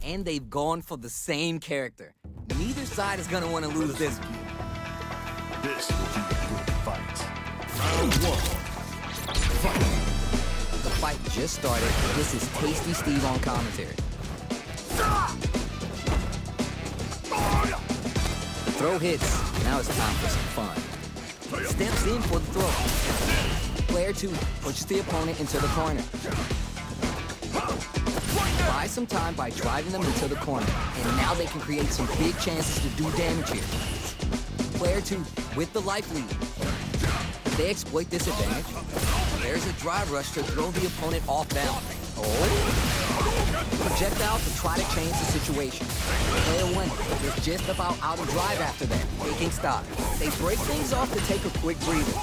And they've gone for the same character. Neither side is gonna want to lose this one. This will be a good fight. Round one. Fight. The fight just started. This is Tasty Steve on commentary. The throw hits. Now it's time for some fun. Steps in for the throw. Player 2 pushes the opponent into the corner. Buy some time by driving them into the corner, and now they can create some big chances to do damage here. Player 2 with the life lead. If they exploit this advantage, there's a drive rush to throw the opponent off balance. Projectile to try to change the situation. Player 1 is just about out of drive after that, taking stock. They break things off to take a quick breather.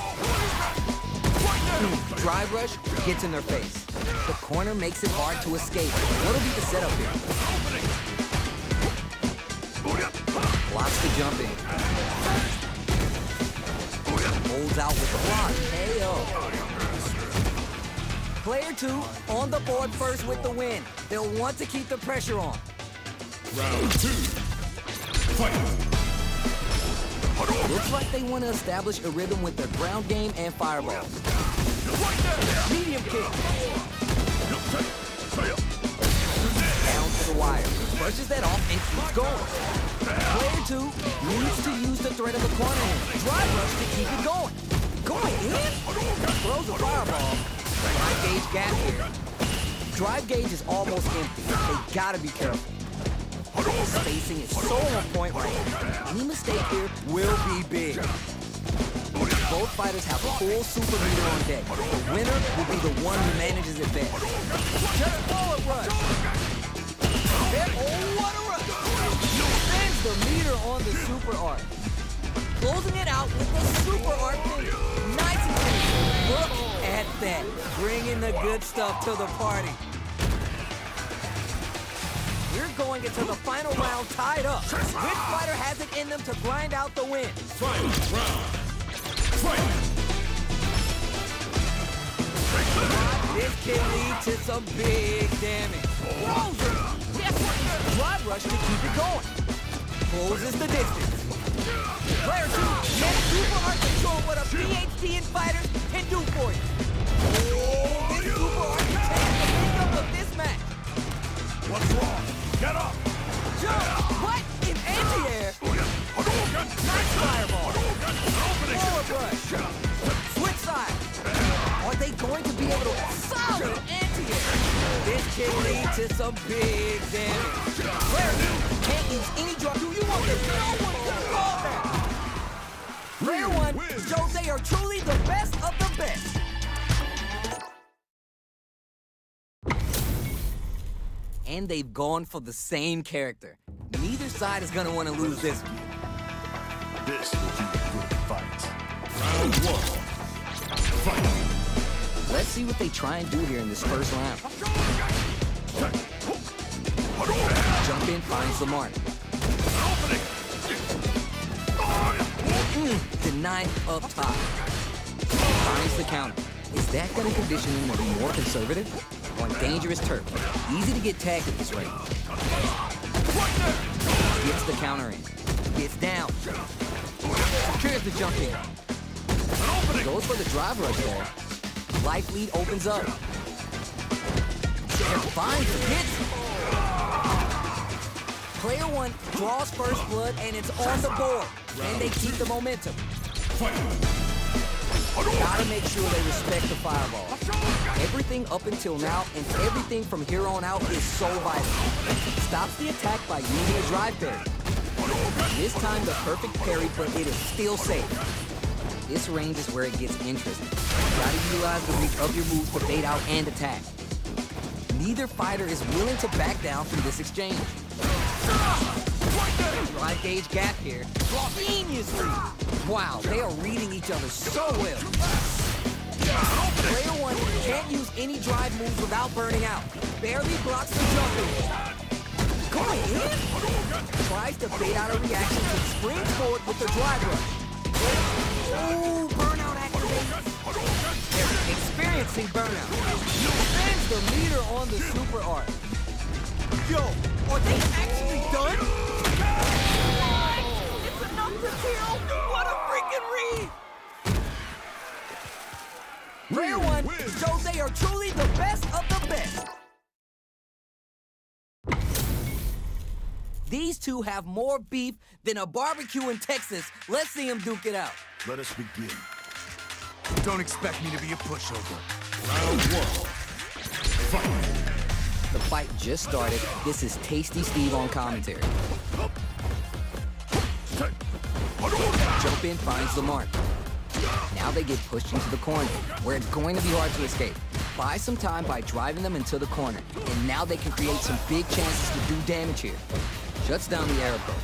Drive rush gets in their face. The corner makes it hard to escape. What'll be the setup here? Blocks the jump in. Holds out with the block. KO. Player 2 on the board first with the win. They'll want to keep the pressure on. Round 2. Fight. Looks like they want to establish a rhythm with their ground game and fireballs. Medium kick. Down to the wire. Brushes that off and keeps going. Player 2 needs to use the threat of the corner hand. Drive rush to keep it going. Going in? Throws a fireball. Drive gauge gap here. Drive gauge is almost empty. They gotta be careful. Spacing is so on point right now. Any mistake here will be big. Both fighters have a full super meter on deck. The winner will be the one who manages it best. Just forward rush. Oh, what a rush! Spins the meter on the super arc. Closing it out with the super arc finish. Nice and clean. Look at that. Bringing the good stuff to the party. We're going into the final round tied up. Which fighter has it in them to grind out the win? Final round. Fight. This can lead to some big damage. Drive rush to keep it going. Closes the distance. Player 2 gets super hard control what a PhD in fighters can do for you. This super hard can take the makeup of this match. What's wrong? Get up! Jump! What? In anti-air? Nice fireball! Forward rush! Switch side! Are they going to be able to... Solid anti-air! This can lead to some big damage. Player 2 can't use any drop. Do you want this? No one can call that! Player 1 shows they are truly the best of the best. And they've gone for the same character. Neither side is gonna want to lose this one. This will be a good fight. Round 1. Fight. Let's see what they try and do here in this first round. Jump in, finds the mark. Denied up top. Finds the counter. Is that gonna condition him to be more conservative? On dangerous turf. Easy to get tagged at this rate. Gets the counter in. Gets down. Secures the jump in. Goes for the drive rush there. Life lead opens up. Finds the hit. Player 1 draws first blood and it's on the board. And they keep the momentum. Gotta make sure they respect the fireball. Everything up until now and everything from here on out is so vital. Stops the attack by using a drive parry. This time the perfect parry, but it is still safe. This range is where it gets interesting. Gotta utilize the reach of your moves to bait out and attack. Neither fighter is willing to back down from this exchange. Drive gauge gap here. Geniusly! Wow, they are reading each other so well. Player 1 can't use any drive moves without burning out. Barely blocks the jumping. Going in? Tries to bait out a reaction and springs forward with the drive rush. Ooh, burnout activated. They're experiencing burnout. Spins the meter on the super arc. Yo, Are they actually done? What? It's enough to kill! What a freaking read! Player one shows they are truly the best of the best. These two have more beef than a barbecue in Texas. Let's see them duke it out. Let us begin. Don't expect me to be a pushover. Round one. Fight. The fight just started. This is Tasty Steve on commentary. Jump in finds the mark. Now they get pushed into the corner, where it's going to be hard to escape. Buy some time by driving them into the corner, and now they can create some big chances to do damage here. Shuts down the air approach.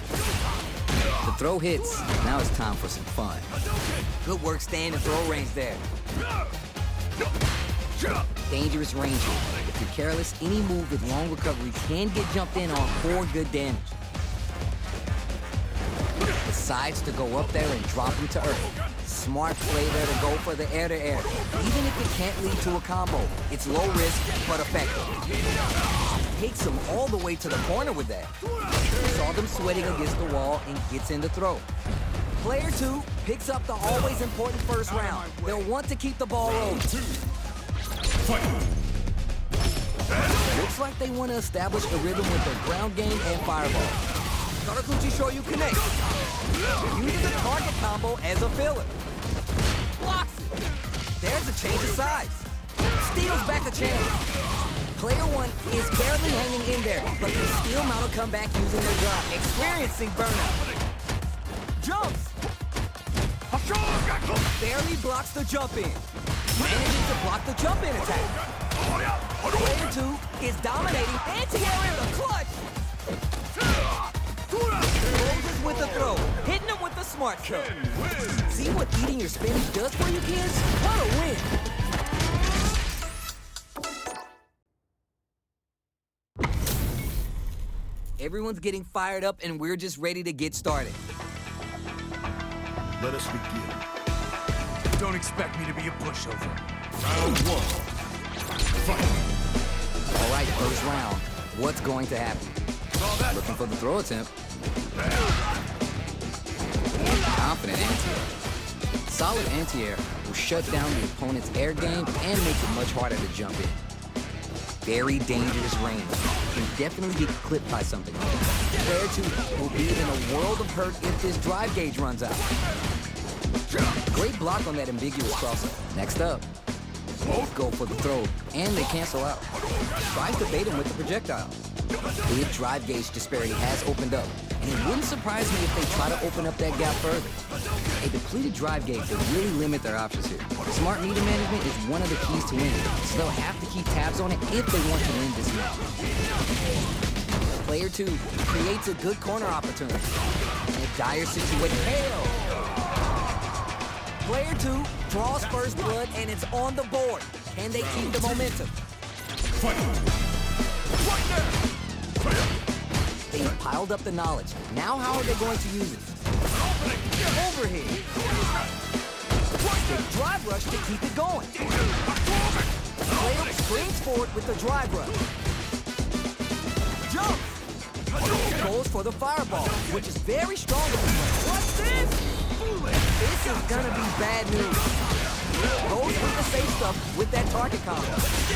The throw hits. Now it's time for some fun. Good work staying in throw range there. Dangerous range here. If you're careless, any move with long recovery can get jumped in on for good damage. Decides to go up there and drop him to earth. Smart play there to go for the air-to-air. Even if it can't lead to a combo, it's low risk but effective. Takes him all the way to the corner with that. Saw them sweating against the wall and gets in the throw. Player two picks up the always important first round. They'll want to keep the ball rolling. Looks like they want to establish a rhythm with their ground game and fireball. Sarakuchi Shoyu connects. Uses a target combo as a filler. Blocks it. There's a change of sides. Steals back the channel. Player one is barely hanging in there, but can still mount a comeback using their drop. Experiencing burnout. Jumps. Barely blocks the jump in. Manages to block the jump in attack. Player two is dominating. Anti-air in the clutch. Closes with the throw, hitting him with the smart throw. See what eating your spinach does for you kids? What a win! Everyone's getting fired up and we're just ready to get started. Let us begin. Don't expect me to be a pushover. Round one. Fight. All right, first round. What's going to happen? Looking for the throw attempt. Confident anti-air. Solid anti-air will shut down the opponent's air game and make it much harder to jump in. Very dangerous range. Can definitely get clipped by something. Player two will be in a world of hurt if this drive gauge runs out. Great block on that ambiguous crossover. Next up. Both go for the throw, and they cancel out. Tries to bait him with the projectile. Big drive gauge disparity has opened up, and it wouldn't surprise me if they try to open up that gap further. A depleted drive gauge will really limit their options here. Smart meter management is one of the keys to winning, so they'll have to keep tabs on it if they want to win this match. Player two creates a good corner opportunity. In a dire situation. Hell! Player two draws first blood, and it's on the board. Can they keep the momentum? They've piled up the knowledge. Now how are they going to use it? Overhead. They drive rush to keep it going. Player springs forward with the drive rush. Jump. Goes for the fireball, which is very strong. What's this? This is gonna be bad news. Goes with the safe stuff with that target combo.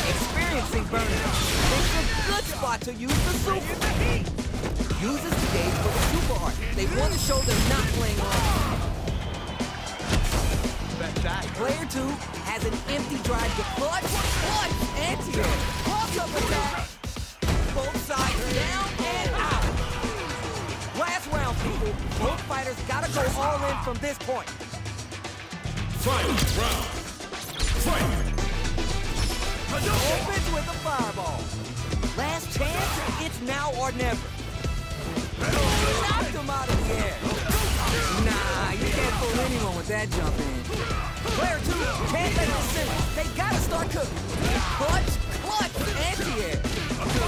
Experiencing burnout. It's a good spot to use the super. Uses the gauge for the super art. They want to show they're not playing around. Player two has an empty drive to clutch, anti-air, cross-up attack. Both sides down and out. Last round, people. Both fighters gotta go all in from this point. Final round. Fight. Opens with a fireball. Last chance, it's now or never. Knocked him out of the air. Nah, you can't fool anyone with that jump in. Player two can't let this sit. They gotta start cooking. Clutch, anti-air.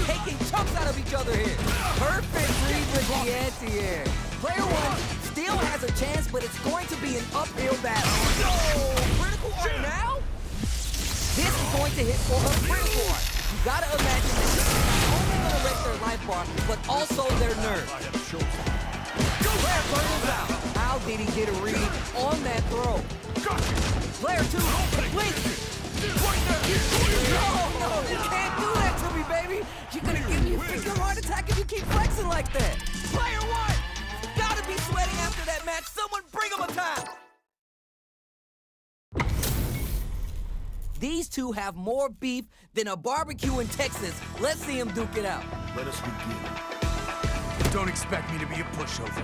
Taking chunks out of each other here. Perfect read with the anti-air. Player one still has a chance, but it's going to be an uphill battle. No! Critical art now? This is going to hit for a critical art. You gotta imagine this is only gonna wreck their life bar, bar, but also their nerve. I have chosen. Player burns out. How did he get a read on that throw? Player 2 blinks it. No, you can't do that to me, baby. You're gonna give me a freaking heart attack if you keep flexing like that. Player 1, gotta be sweating after that match. Someone bring him a towel. These two have more beef than a barbecue in Texas. Let's see them duke it out. Let us begin. Don't expect me to be a pushover.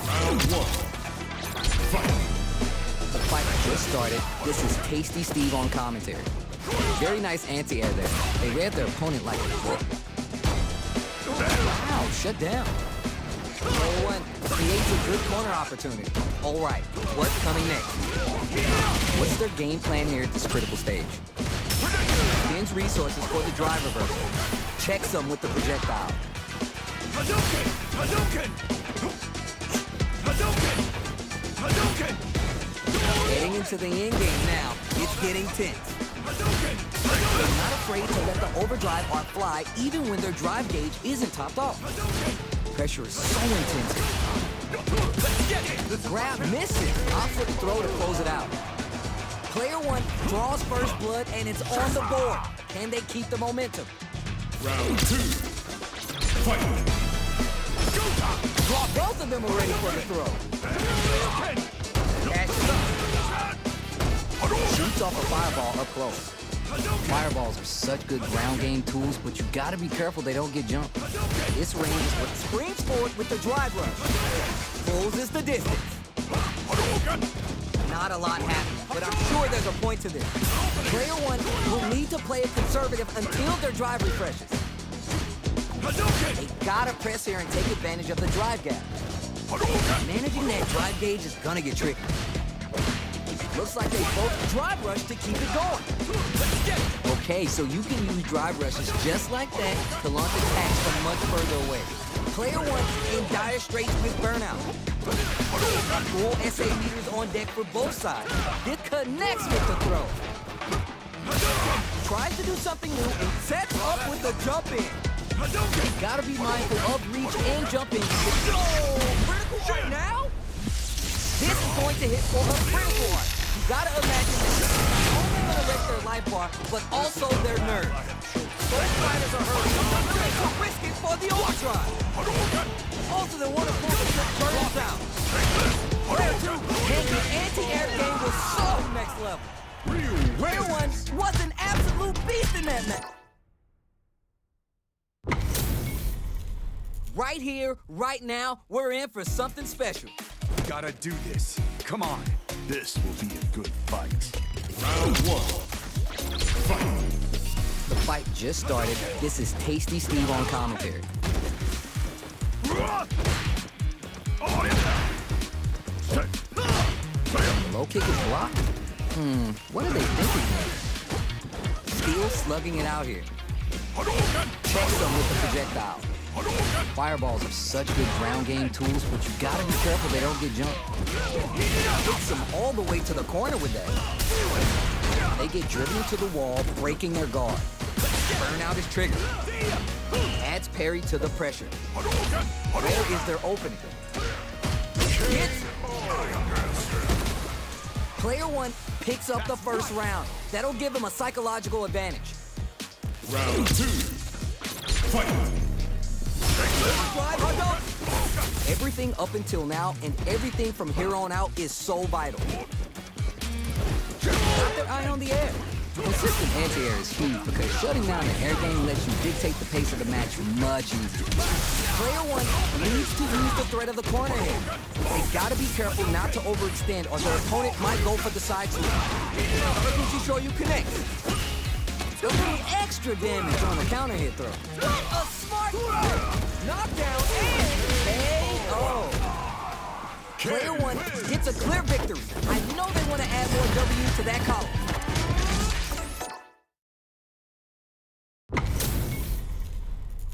Round 1. Fight. The fight just started. This is Tasty Steve on commentary. Very nice anti-air there. They read their opponent like a book. Wow, shut down. Player 1 creates a good corner opportunity. All right, what's coming next? What's their game plan here at this critical stage? Spends resources for the drive reversal. Checks them with the projectile. Hadouken! Hadouken! Hadouken! Hadouken! Heading into the end game now. It's getting tense. They're not afraid to let the overdrive arc fly even when their drive gauge isn't topped off. Pressure is so intense here. The grab misses. Opts for the throw to close it out. Player 1 draws first blood and it's on the board. Can they keep the momentum? Round 2. Fight. Both of them are ready for the throw. Dashes up. Shoots off a fireball up close. Fireballs are such good ground game tools, but you gotta be careful they don't get jumped. This range is what springs forward with the drive rush. Closes the distance. Not a lot happening, but I'm sure there's a point to this. Player 1 will need to play it conservative until their drive refreshes. They gotta press here and take advantage of the drive gap. Managing that drive gauge is gonna get tricky. Looks like they both drive rush to keep it going. Okay, so you can use drive rushes just like that to launch attacks from much further away. Player 1 in dire straits with burnout. Full SA meters on deck for both sides. This connects with the throw. Tries to do something new and sets up with the jump in. Gotta be mindful of reach and jumping. Critical right now? This is going to hit for a critical one. You gotta imagine that this is not only gonna wreck their life bar, but also their nerves. Both fighters are hurting. They could risk it for the overdrive. Also, they want to pull the burns out. Player 2 and the anti-air game was so next level. Player 1 was an absolute beast in that match. Right here, right now, we're in for something special. Gotta do this. Come on. This will be a good fight. Round 1. Fight. The fight just started. This is Tasty Steve on commentary. The low kick is blocked? What are they thinking here? Still slugging it out here. Checks them with the projectile. Fireballs are such good ground game tools, but you gotta be careful they don't get jumped. Hits them all the way to the corner with that. They get driven into the wall, breaking their guard. Burnout is triggered. Adds parry to the pressure. Where is their opening? Hits. Player 1 picks up the first round. That'll give him a psychological advantage. Round 2. Fight. Everything up until now and everything from here on out is so vital. Got their eye on the air. Consistent anti-air is huge because shutting down the air game lets you dictate the pace of the match much easier. Player 1 needs to use the threat of the corner here. They gotta be careful not to overextend or their opponent might go for the side sweep. Making sure you connect. A little extra damage on the counter hit throw. A smart knockdown and KO. Player 1 gets a clear victory. I know they want to add more W to that column.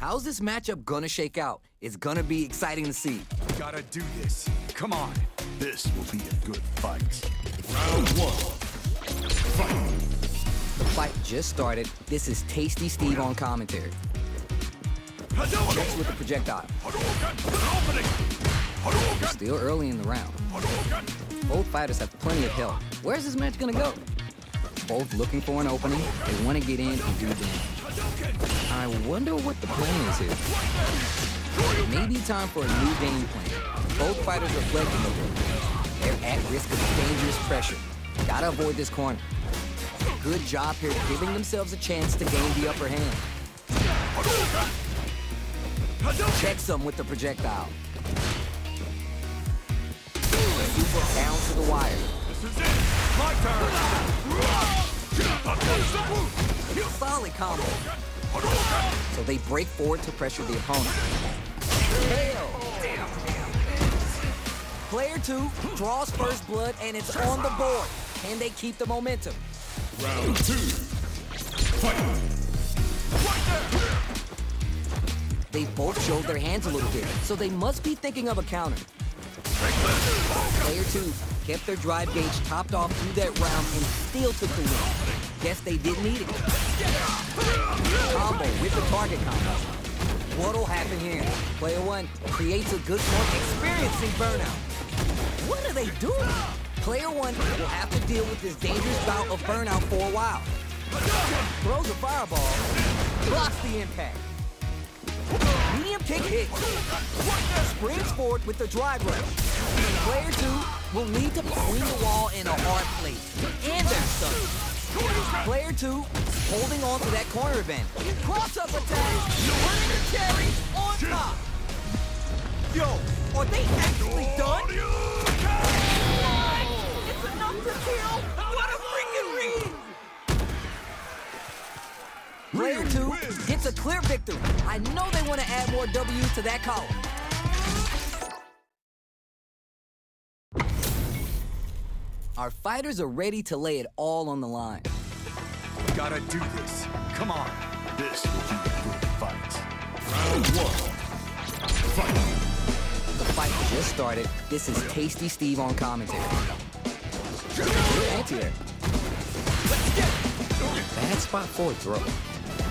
How's this matchup gonna shake out? It's gonna be exciting to see. Gotta do this. Come on. This will be a good fight. Round 1. Fight. The fight just started. This is Tasty Steve on commentary. Hadouken! Checks with the projectile. Opening! Hadouken! Still early in the round. Hadouken! Both fighters have plenty of health. Where's this match gonna go? Both looking for an opening. They want to get in and do damage. I wonder what the plan is here. Maybe time for a new game plan. Both fighters reflecting a little. They're at risk of dangerous pressure. Gotta avoid this corner. Good job here giving themselves a chance to gain the upper hand. Checks them with the projectile. Super down to the wire. This is it! My turn! Solid combo. So they break forward to pressure the opponent. KO. Player 2 draws first blood and it's on the board. Can they keep the momentum? Round 2. Fight! They both showed their hands a little bit, so they must be thinking of a counter. Player 2 kept their drive gauge topped off through that round and still took the win. Guess they didn't need it. Combo with the target combo. What'll happen here? Player 1 creates a good one, experiencing burnout. What are they doing? Player 1 will have to deal with this dangerous bout of burnout for a while. Throws a fireball, blocks the impact. Medium kick hits. Springs forward with the drive rush. Player 2 will need to between the wall and a hard place. And they're stuck. Player 2 holding on to that corner advantage. Cross-up attack. Putting the cherry on top. Yo, are they actually done? It's enough to kill. What a freaking read. Player 2 gets a clear victory. I know they want to add more W's to that column. Our fighters are ready to lay it all on the line. We gotta do this. Come on. This will be a good fight. Round 1. Fight! The fight just started. This is Tasty Steve on commentary. Good anti-air. Bad spot for a throw.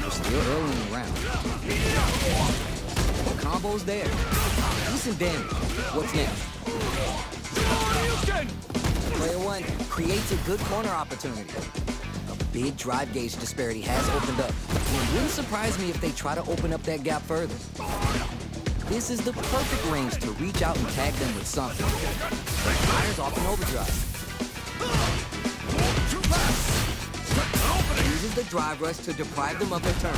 We're still early in the round. Combo's there. Decent damage. What's next? Player 1 creates a good corner opportunity. A big drive gauge disparity has opened up. It wouldn't surprise me if they try to open up that gap further. This is the perfect range to reach out and tag them with something. Fires off in overdrive. Uses the drive rush to deprive them of their turn.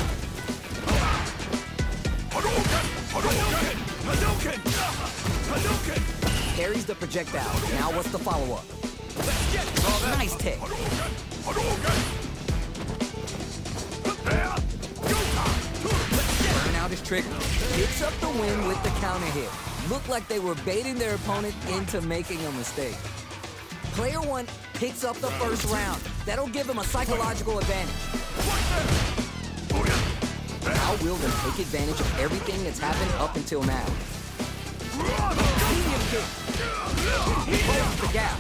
Carries the projectile. Now what's the follow-up? Nice tech. Burnout is triggered. Picks up the win with the counter hit. Looked like they were baiting their opponent into making a mistake. Player 1 picks up the first round. That'll give him a psychological advantage. How will they take advantage of everything that's happened up until now? Medium kick. Closes the gap.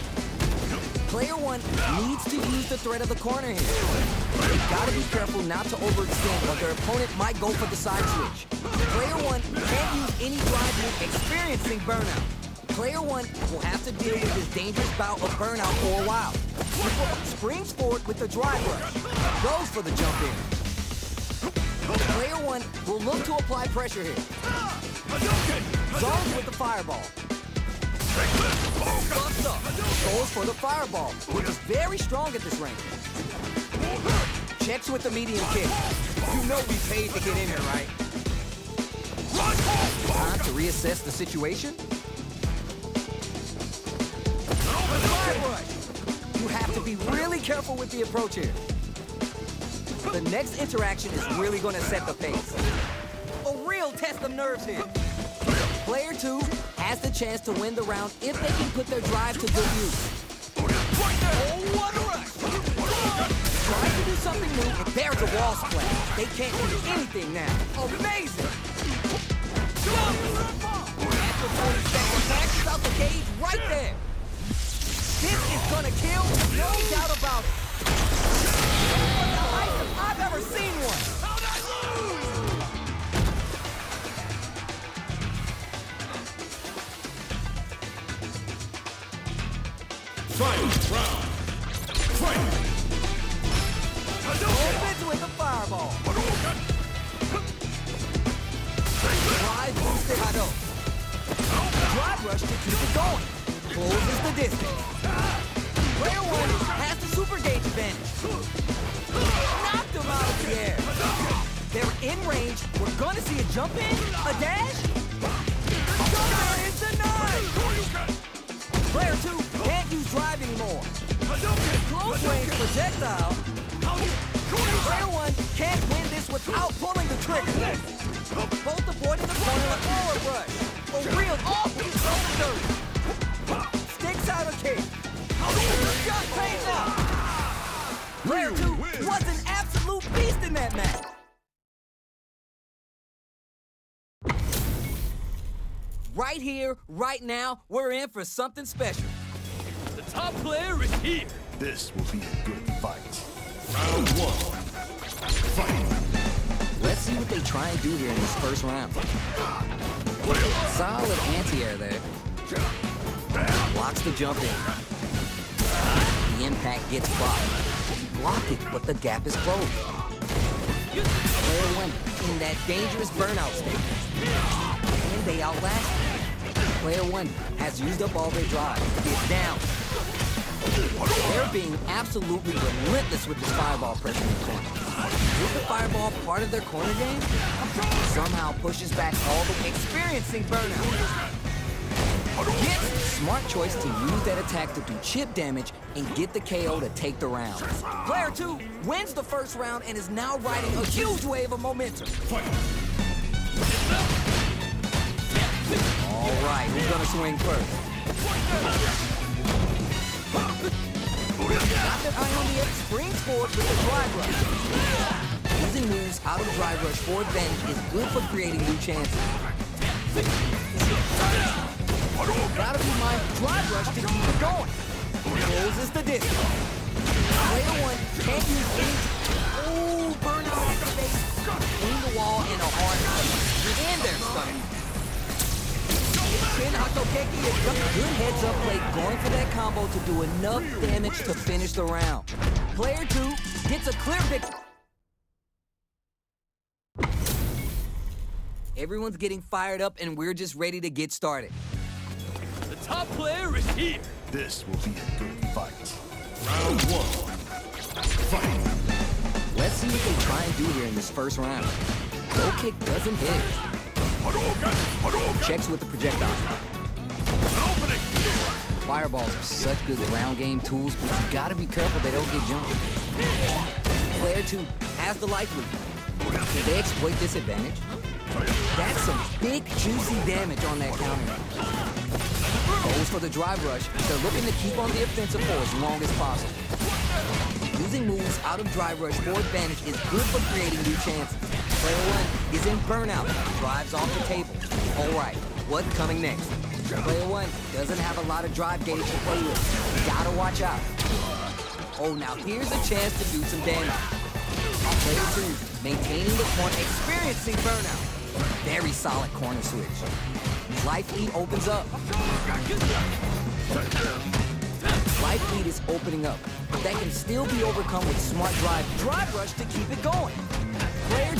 Player 1 needs to use the threat of the corner here. They've got to be careful not to overextend or their opponent might go for the side switch. Player 1 can't use any drive move, experiencing burnout. Player 1 will have to deal with this dangerous bout of burnout for a while. Springs forward with the drive rush. Goes for the jump in. Player 1 will look to apply pressure here. Zones with the fireball. Buffed up. Goes for the fireball, which is very strong at this range. Checks with the medium kick. You know we paid to get in here, right? Time to reassess the situation. You have to be really careful with the approach here. The next interaction is really going to set the pace. A real test of nerves here. Player 2 has the chance to win the round if they can put their drive to good use. Oh, what a rush! Trying to do something new, and there's a wall splash. They can't do anything now. Amazing! After 40 seconds, maxes out the cage right there. This is gonna kill, no doubt about it. One of the highest I've ever seen one. Final round. Fight! Opens with a fireball. Drive boosted Hado. Drive rush to keep it going. Closes the distance. Player 1 has the super gauge advantage. Knocked him out of the air. They're in range. We're gonna see a jump in, a dash. Jumper is denied. Player 2 can't use drive anymore. Close range projectile. Player 1 can't win this without pulling the trigger. Both avoiding the corner of forward rush. A real awful shoulder. Sticks out a kick. Just pays out. Player 2 was an absolute beast in that match. Right here, right now, we're in for something special. The top player is here. This will be a good fight. Round 1. Fight! Let's see what they try and do here in this first round. Solid anti-air there. Blocks the jump in. The impact gets blocked. Blocked it, but the gap is closed. Player 1 in that dangerous burnout state. And they outlast him. Player 1 has used up all their drive. It's down. They're being absolutely relentless with this fireball pressure in the corner. Is the fireball part of their corner game? Somehow pushes back all the way, experiencing burnout. Yes, smart choice to use that attack to do chip damage and get the KO to take the round. Player 2 wins the first round and is now riding a huge wave of momentum. All right, who's gonna swing first? Got their eye on the edge, springs forward with the drive rush. Using moves out of drive rush for advantage is good for creating new chances. Gotta be my drive rush to keep it going. Closes the distance. Player 1 can't use any. Ooh, burnout activates. Between the wall and a hard fight. And they're stunned. Pin Hakokeki is a good heads-up play going for that combo to do enough damage to finish the round. Player 2 gets a clear victory. Everyone's getting fired up and we're just ready to get started. The top player is here. This will be a good fight. Round 1. Fight! Let's see what they try and do here in this first round. Low kick doesn't hit. Checks with the projectile. Fireballs are such good ground game tools, but you gotta be careful they don't get jumped. Player 2 has the life lead. Can they exploit this advantage? That's some big, juicy damage on that counter. Goes for the drive rush. They're looking to keep on the offensive for as long as possible. Using moves out of drive rush for advantage is good for creating new chances. Player 1 is in burnout. Drives off the table. All right, what's coming next? Player 1 doesn't have a lot of drive gauge to play with. Gotta watch out. Oh, now here's a chance to do some damage. Player 2 maintaining the corner, experiencing burnout. Very solid corner switch. Life lead opens up. Life lead is opening up, but that can still be overcome with smart drive rush to keep it going. Player 2,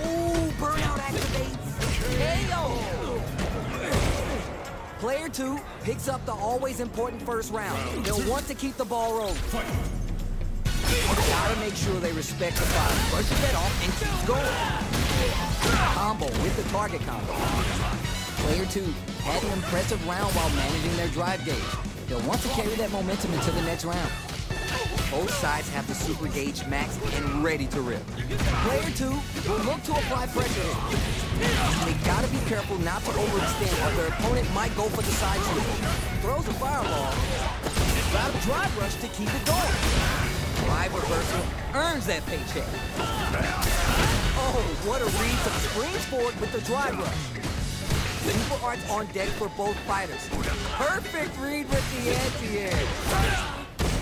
ooh, burnout activates. KO. Player 2 picks up the always important first round. They'll want to keep the ball rolling. Gotta make sure they respect the fire. Brushes that off and keeps going. Combo with the target combo. Player 2 had an impressive round while managing their drive gauge. They'll want to carry that momentum into the next round. Both sides have the super gauge maxed and ready to rip. Player 2 will look to apply pressure here. They gotta be careful not to overextend or their opponent might go for the side switch. Throws a fireball. Got a drive rush to keep it going. Drive reversal earns that paycheck. Oh, what a read to springs forward with the drive rush. Super arts on deck for both fighters. Perfect read with the anti-air.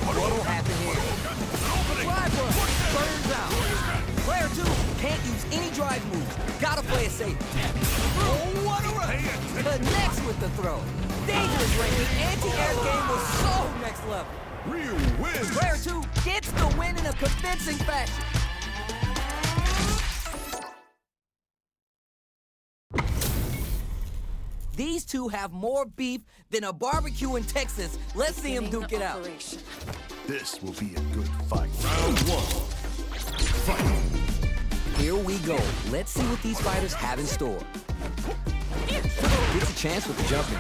What'll happen here? Drive rush burns out. Player 2 can't use any drive moves. Gotta play it safe. Oh, what a rush! Connects with the throw. Dangerous this ring. The anti-air game was so next level. Ryu wins. Player 2 gets the win in a convincing fashion. These two have more beef than a barbecue in Texas. Let's see them duke it out. This will be a good fight. Round 1. Fight. Here we go. Let's see what these fighters have in store. Gets a chance with the jumping.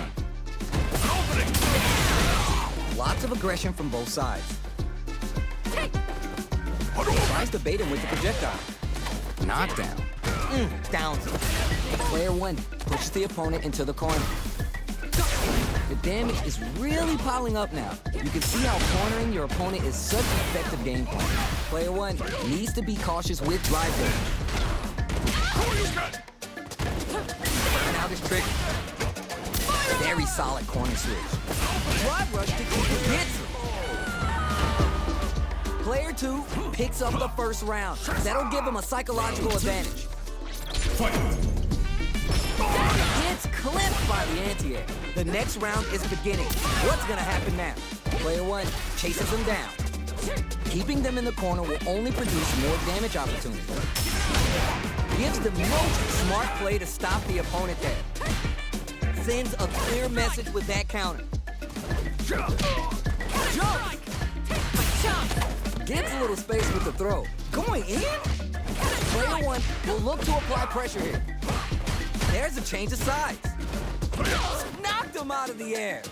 Lots of aggression from both sides. Tries to bait him with the projectile. Knockdown. Downs him. Player 1 pushes the opponent into the corner. The damage is really piling up now. You can see how cornering your opponent is such an effective game plan. Player 1 needs to be cautious with drive damage. Now this trick. Very solid corner switch. Drive rush to keep it gets him. Player 2 picks up the first round. That'll give him a psychological advantage. Gets clipped by the anti-air. The next round is beginning. What's gonna happen now? Player 1 chases him down. Keeping them in the corner will only produce more damage opportunities. Gives the most smart play to stop the opponent there. Sends a clear message with that counter. Jump! Gives a little space with the throw. Going in? Player 1 will look to apply pressure here. There's a change of sides. Knocked him out of the air.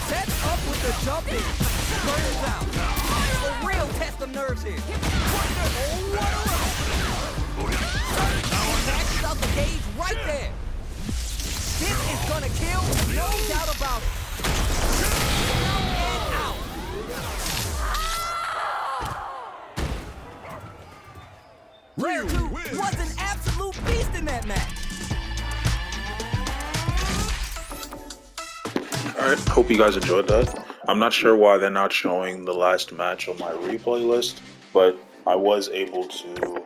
Sets up with the jumping. Burns out. A real test of nerves here. Maxes out the gauge right there. This is gonna kill, no doubt about it. And out. Player 2 was an absolute beast in that match. Alright, hope you guys enjoyed that. I'm not sure why they're not showing the last match on my replay list, but I was able to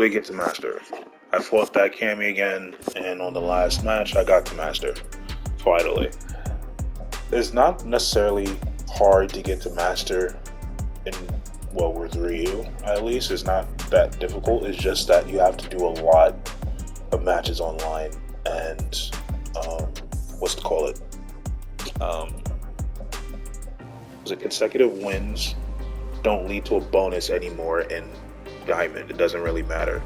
get to Master. I fought that Cammy again, and on the last match I got to Master, finally. It's not necessarily hard to get to Master with Ryu, at least. It's not that difficult. It's just that you have to do a lot of matches online, and consecutive wins don't lead to a bonus anymore in Diamond. It doesn't really matter.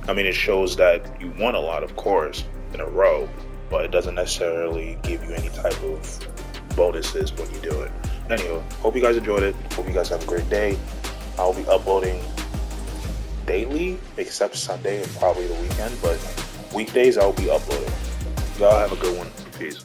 I mean, it shows that you won a lot, of course, in a row, but it doesn't necessarily give you any type of bonuses when you do it. Anyway, hope you guys enjoyed it. Hope you guys have a great day. I'll be uploading daily, except Sunday and probably the weekend, but weekdays I'll be uploading. Y'all have a good one. Peace.